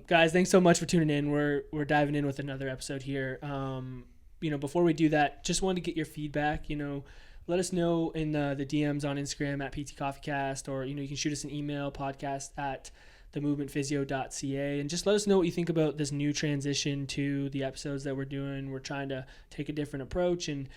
Guys, thanks so much for tuning in. We're diving in with another episode here. Before we do that, just wanted to get your feedback. Let us know in the DMs on Instagram at PT Coffee Cast, or you can shoot us an email, podcast at themovementphysio.ca, and just let us know what you think about this new transition to the episodes that we're doing. We're trying to take a different approach and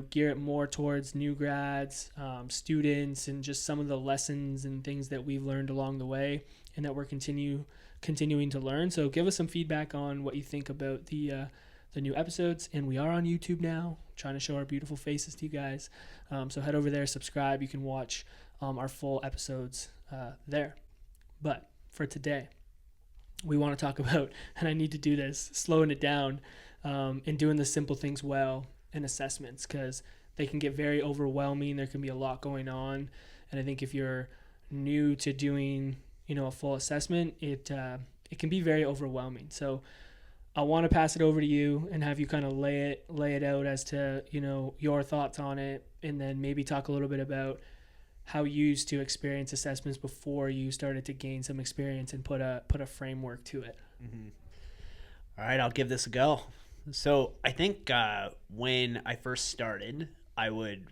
gear it more towards new grads, students, and just some of the lessons and things that we've learned along the way and that we're continuing to learn. So give us some feedback on what you think about the new episodes. And we are on YouTube now, trying to show our beautiful faces to you guys. So head over there, subscribe. You can watch our full episodes there. But for today, we want to talk about, and I need to do this, slowing it down and doing the simple things well in assessments, because they can get very overwhelming. There can be a lot going on. And I think if you're new to doing a full assessment, it can be very overwhelming. So I want to pass it over to you and have you kind of lay it out as to your thoughts on it, and then maybe talk a little bit about how you used to experience assessments before you started to gain some experience and put a framework to it. Mm-hmm. All right, I'll give this a go. So I think when I first started, I'm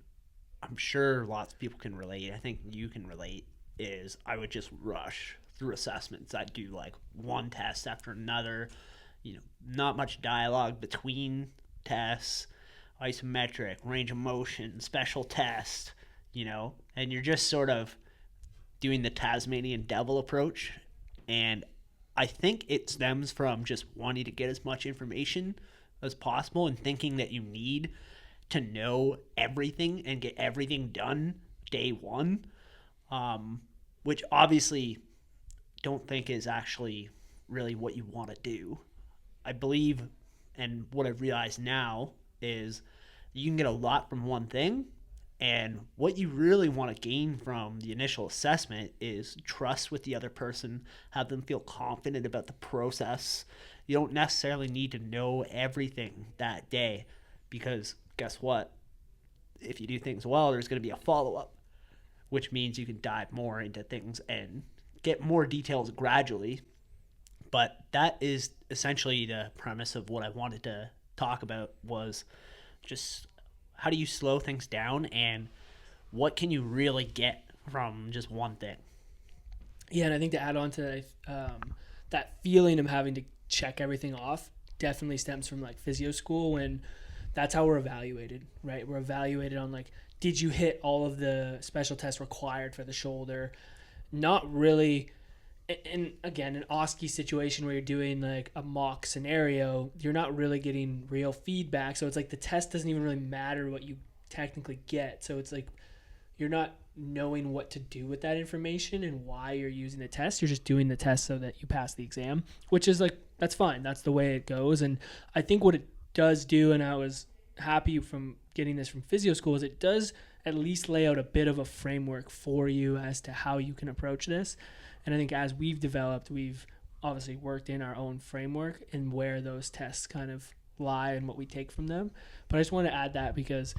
sure lots of people can relate, I think you can relate, is I would just rush through assessments. I'd do like one test after another, not much dialogue between tests, isometric, range of motion, special test, and you're just sort of doing the Tasmanian devil approach. And I think it stems from just wanting to get as much information as possible and thinking that you need to know everything and get everything done day one, which obviously don't think is actually really what you want to do. I believe, and what I've realized now, is you can get a lot from one thing, and what you really want to gain from the initial assessment is trust with the other person, have them feel confident about the process. You don't necessarily need to know everything that day, because guess what? If you do things well, there's going to be a follow-up, which means you can dive more into things and get more details gradually. But that is essentially the premise of what I wanted to talk about, was just how do you slow things down and what can you really get from just one thing? Yeah, and I think to add on to that feeling of having to check everything off definitely stems from like physio school, when that's how we're evaluated, right? We're evaluated on like, did you hit all of the special tests required for the shoulder? Not really. And again, an OSCE situation where you're doing like a mock scenario, you're not really getting real feedback. So it's like the test doesn't even really matter what you technically get. So it's like you're not knowing what to do with that information and why you're using the test. You're just doing the test so that you pass the exam, which is like, that's fine. That's the way it goes. And I think what it does do, and I was happy from getting this from physio school, is it does at least lay out a bit of a framework for you as to how you can approach this. And I think as we've developed, we've obviously worked in our own framework and where those tests kind of lie and what we take from them. But I just want to add that because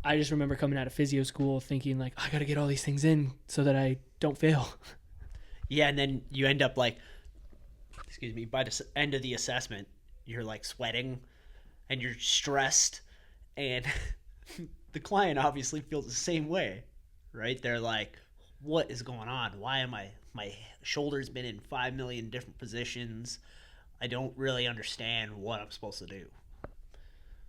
I just remember coming out of physio school thinking like, I got to get all these things in so that I don't fail. Yeah, and then you end up like, by the end of the assessment, you're like sweating and you're stressed, and the client obviously feels the same way, right? They're like, what is going on? Why am my shoulder's been in 5 million different positions. I don't really understand what I'm supposed to do.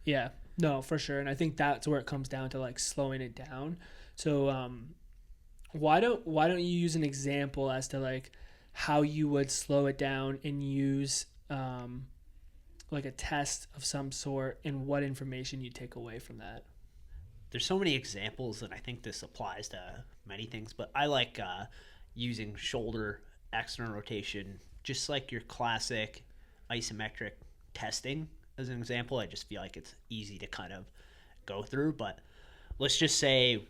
Yeah, no, for sure. And I think that's where it comes down to like slowing it down. So why don't you use an example as to like how you would slow it down and use like a test of some sort, and what information you take away from that? There's so many examples, and I think this applies to many things, but I like using shoulder external rotation, just like your classic isometric testing as an example. I just feel like it's easy to kind of go through. But let's just say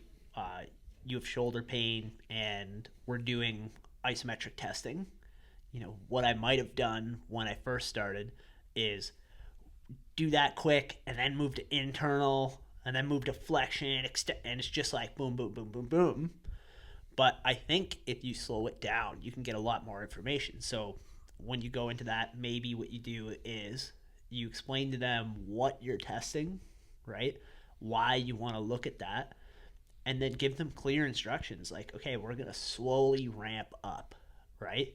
you have shoulder pain and we're doing isometric testing. What I might have done when I first started is do that quick and then move to internal and then move to flexion, and it's just like boom, boom, boom, boom, boom. But I think if you slow it down, you can get a lot more information. So when you go into that, maybe what you do is you explain to them what you're testing, right? Why you want to look at that, and then give them clear instructions like, okay, we're going to slowly ramp up, right?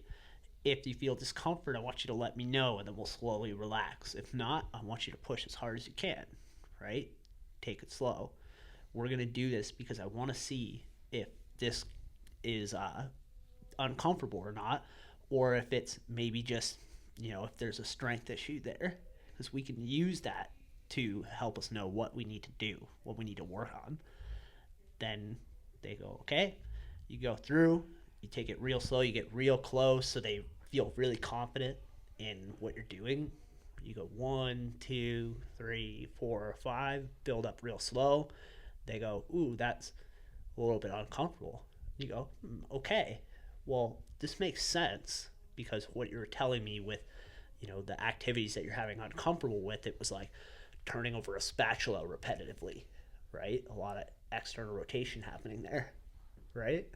If you feel discomfort, I want you to let me know, and then we'll slowly relax. If not, I want you to push as hard as you can, right? Take it slow. We're going to do this because I want to see if this is uncomfortable or not, or if it's maybe just, if there's a strength issue there, because we can use that to help us know what we need to do, what we need to work on. Then they go, okay, you go through, you take it real slow, you get real close so they feel really confident in what you're doing. You go 1, 2, 3, 4, 5, build up real slow. They go, ooh, that's a little bit uncomfortable. You go, okay, well, this makes sense because what you were telling me with, the activities that you're having uncomfortable with, it was like turning over a spatula repetitively, right? A lot of external rotation happening there, right?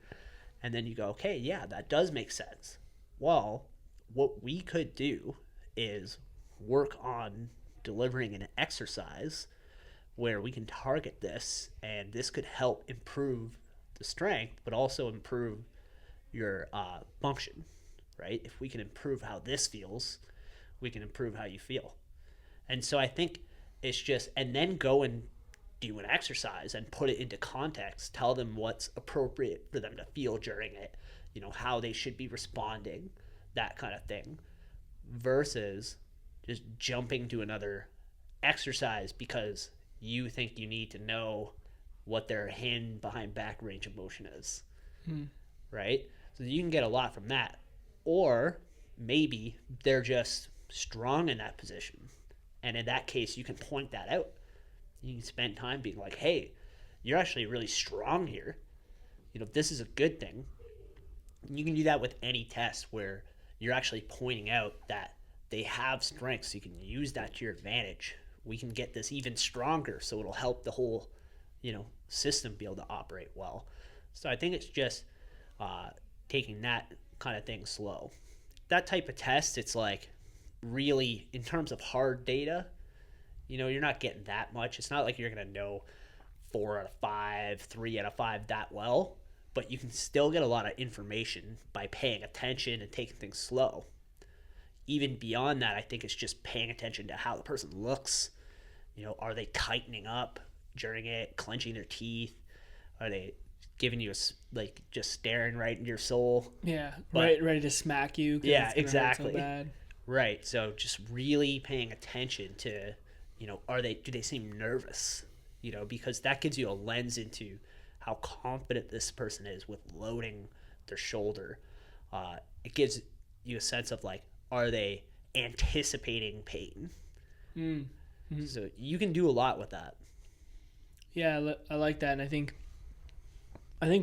And then you go, okay, yeah, that does make sense. Well, what we could do is work on delivering an exercise where we can target this, and this could help improve the strength, but also improve your function, right? If we can improve how this feels, we can improve how you feel. And so I think it's just, and then go and do an exercise and put it into context, tell them what's appropriate for them to feel during it, how they should be responding, that kind of thing, versus just jumping to another exercise because you think you need to know what their hand behind back range of motion is, right? So you can get a lot from that. Or maybe they're just strong in that position, and in that case you can point that out. You can spend time being like, hey, you're actually really strong here, this is a good thing. And you can do that with any test where you're actually pointing out that they have strengths, so you can use that to your advantage. We can get this even stronger, so it'll help the whole system be able to operate well. So I think it's just taking that kind of thing slow. That type of test, it's like really, in terms of hard data, you're not getting that much. It's not like you're going to know 4 out of 5, 3 out of 5 that well, but you can still get a lot of information by paying attention and taking things slow. Even beyond that, I think it's just paying attention to how the person looks. Are they tightening up during it, clenching their teeth? Are they giving you just staring right into your soul? Yeah, ready to smack you. Yeah, exactly. So bad. Right. So just really paying attention to, do they seem nervous? Because that gives you a lens into how confident this person is with loading their shoulder. It gives you a sense of are they anticipating pain? Mm-hmm. So you can do a lot with that. Yeah, I like that. And I think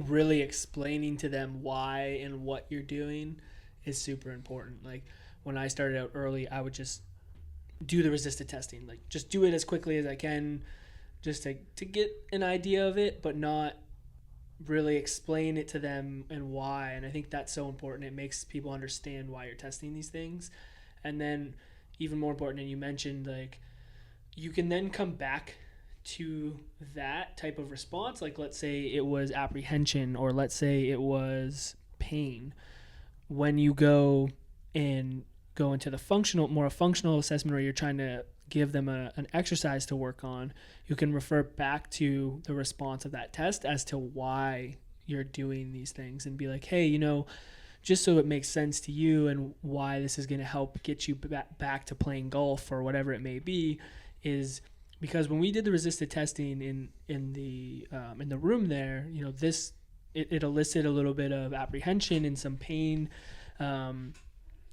really explaining to them why and what you're doing is super important. Like when I started out early, I would just do the resisted testing, just do it as quickly as I can, just to get an idea of it, but not really explain it to them and why. And I think that's so important. It makes people understand why you're testing these things. And then even more important, and you mentioned you can then come back to that type of response. Let's say it was apprehension, or let's say it was pain. When you go into the functional assessment, where you're trying to give them an exercise to work on, you can refer back to the response of that test as to why you're doing these things, and be like, hey, just so it makes sense to you and why this is going to help get you back to playing golf or whatever it may be, is because when we did the resisted testing in the room there, it elicited a little bit of apprehension and some pain,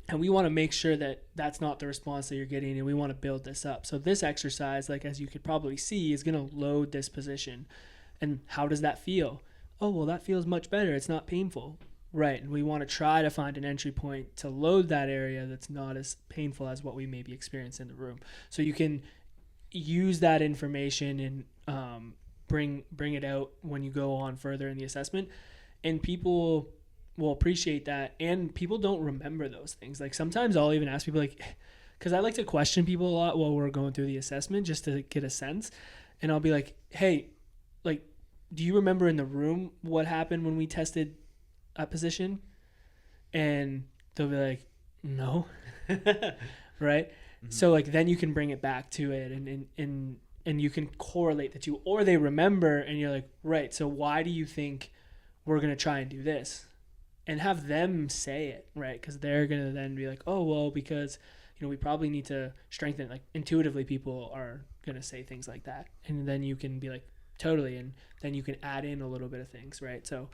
and we want to make sure that that's not the response that you're getting, and we want to build this up. So this exercise, as you could probably see, is going to load this position. And how does that feel? Oh, well, that feels much better. It's not painful. Right, and we want to try to find an entry point to load that area that's not as painful as what we maybe experience in the room. So you can use that information and bring it out when you go on further in the assessment. And people will appreciate that. And people don't remember those things. Like sometimes I'll even ask people like, because I like to question people a lot while we're going through the assessment just to get a sense. And I'll be like, hey, like, do you remember in the room what happened when we tested a position? And they'll be like, no. Right? Mm-hmm. So like then you can bring it back to it and you can correlate the two. Or they remember and you're like, right, so why do you think we're going to try and do this? And have them say it, right? Because they're going to then be like, oh, well, because, we probably need to strengthen. Like intuitively people are going to say things like that. And then you can be like, totally. And then you can add in a little bit of things, right? So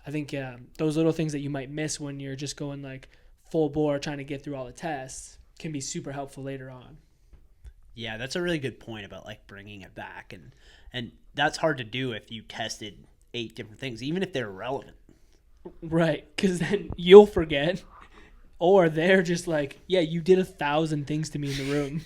I think those little things that you might miss when you're just going like full bore trying to get through all the tests can be super helpful later on. Yeah, that's a really good point about like bringing it back. And that's hard to do if you tested 8 different things, even if they're relevant. Right, because then you'll forget. Or they're just like, yeah, you did 1,000 things to me in the room.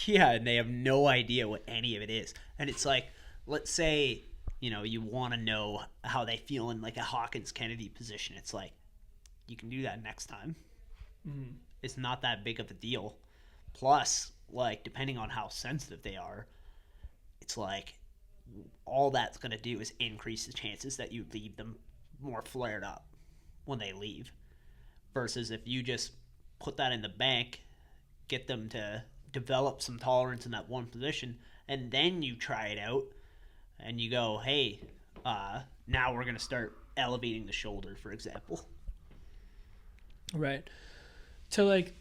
Yeah, and they have no idea what any of it is. And it's like, let's say, you want to know how they feel in like a Hawkins-Kennedy position. It's like, you can do that next time. Mm. It's not that big of a deal. Plus, like, depending on how sensitive they are, it's like all that's going to do is increase the chances that you leave them more flared up when they leave. Versus if you just put that in the bank, get them to develop some tolerance in that one position, and then you try it out, and you go, hey, now we're going to start elevating the shoulder, for example. Right. To, like,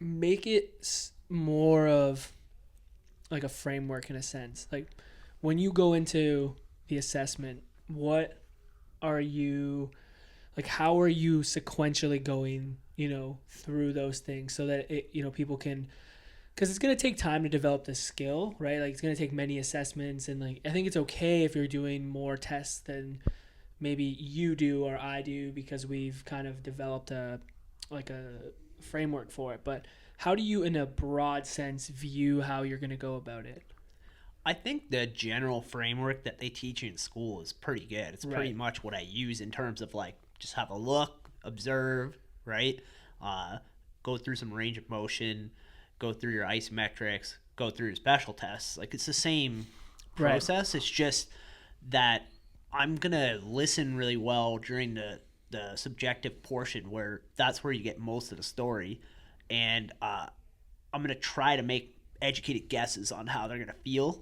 make it more of, like, a framework in a sense. Like, when you go into the assessment, what are you... Like, how are you sequentially going, through those things so that, people can... Because it's going to take time to develop this skill, right? Like, it's going to take many assessments. And, like, I think it's okay if you're doing more tests than maybe you do or I do because we've kind of developed a framework for it. But how do you, in a broad sense, view how you're going to go about it? I think the general framework that they teach you in school is pretty good. It's pretty much what I use in terms of, like, just have a look, observe, right? Go through some range of motion, go through your isometrics, go through your special tests. Like, it's the same process. Right. It's just that I'm going to listen really well during the subjective portion where that's where you get most of the story. And I'm going to try to make educated guesses on how they're going to feel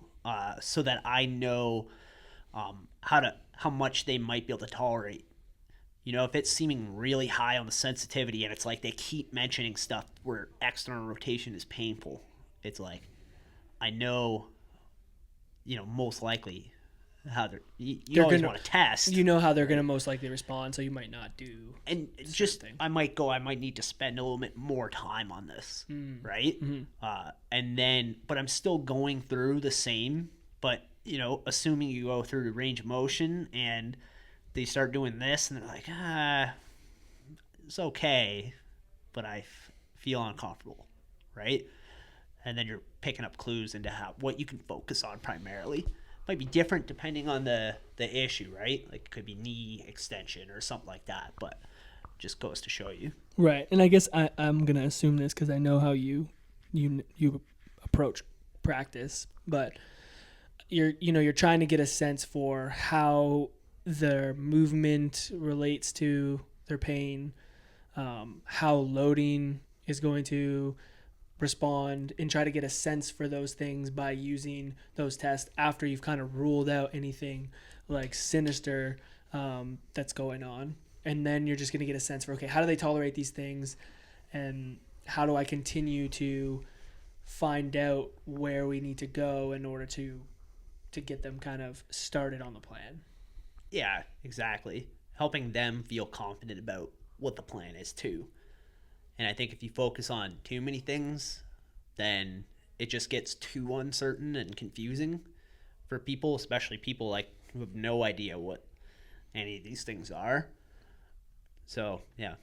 so that I know how much they might be able to tolerate. If it's seeming really high on the sensitivity and it's like they keep mentioning stuff where external rotation is painful, it's like, I know, most likely how they're always want to test. How they're going to most likely respond, so you might not do. And just, I might need to spend a little bit more time on this, right? Mm-hmm. And then, but I'm still going through the same, but, assuming you go through the range of motion and they start doing this and they're like, it's okay, but I feel uncomfortable, right? And then you're picking up clues into what you can focus on primarily. Might be different depending on the issue, right? Like it could be knee extension or something like that, but just goes to show you. Right. And I guess I'm going to assume this because I know how you approach practice, but you're trying to get a sense for how their movement relates to their pain, how loading is going to respond, and try to get a sense for those things by using those tests after you've kind of ruled out anything like sinister that's going on. And then you're just going to get a sense for, okay, how do they tolerate these things, and how do I continue to find out where we need to go in order to get them kind of started on the plan. Yeah, exactly. Helping them feel confident about what the plan is too. And I think if you focus on too many things, then it just gets too uncertain and confusing for people, especially people like who have no idea what any of these things are. So, yeah.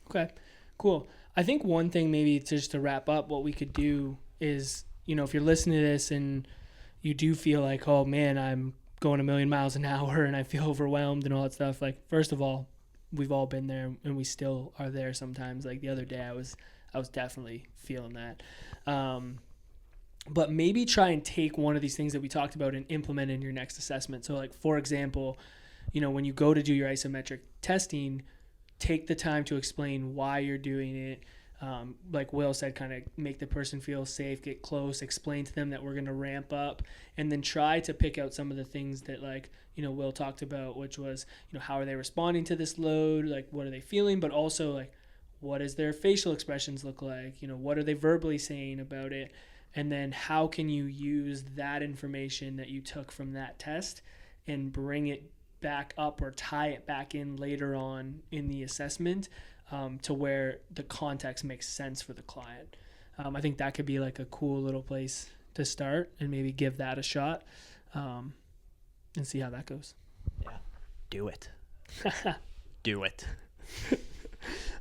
Okay, cool. I think one thing maybe just to wrap up, what we could do is, if you're listening to this and you do feel like, oh man, I'm going a million miles an hour and I feel overwhelmed and all that stuff, like, first of all, we've all been there, and we still are there sometimes. Like the other day, I was definitely feeling that. But maybe try and take one of these things that we talked about and implement in your next assessment. So like, for example, when you go to do your isometric testing, take the time to explain why you're doing it. Like Will said, kind of make the person feel safe, get close, explain to them that we're going to ramp up, and then try to pick out some of the things that like, Will talked about, which was, how are they responding to this load? Like, what are they feeling? But also like, what does their facial expressions look like? What are they verbally saying about it? And then how can you use that information that you took from that test and bring it back up or tie it back in later on in the assessment to where the context makes sense for the client. I think that could be like a cool little place to start and maybe give that a shot and see how that goes. Yeah, do it. Do it.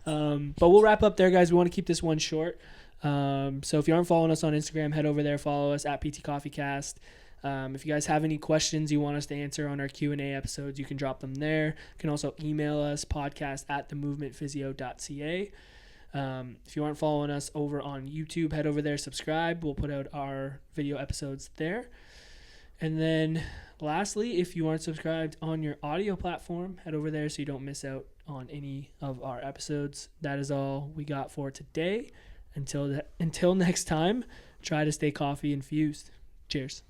But we'll wrap up there, guys. We want to keep this one short. So if you aren't following us on Instagram, head over there, follow us at PT Coffee Cast. If you guys have any questions you want us to answer on our Q&A episodes, you can drop them there. You can also email us, podcast@themovementphysio.ca. If you aren't following us over on YouTube, head over there, subscribe. We'll put out our video episodes there. And then lastly, if you aren't subscribed on your audio platform, head over there so you don't miss out on any of our episodes. That is all we got for today. Until next time, try to stay coffee infused. Cheers.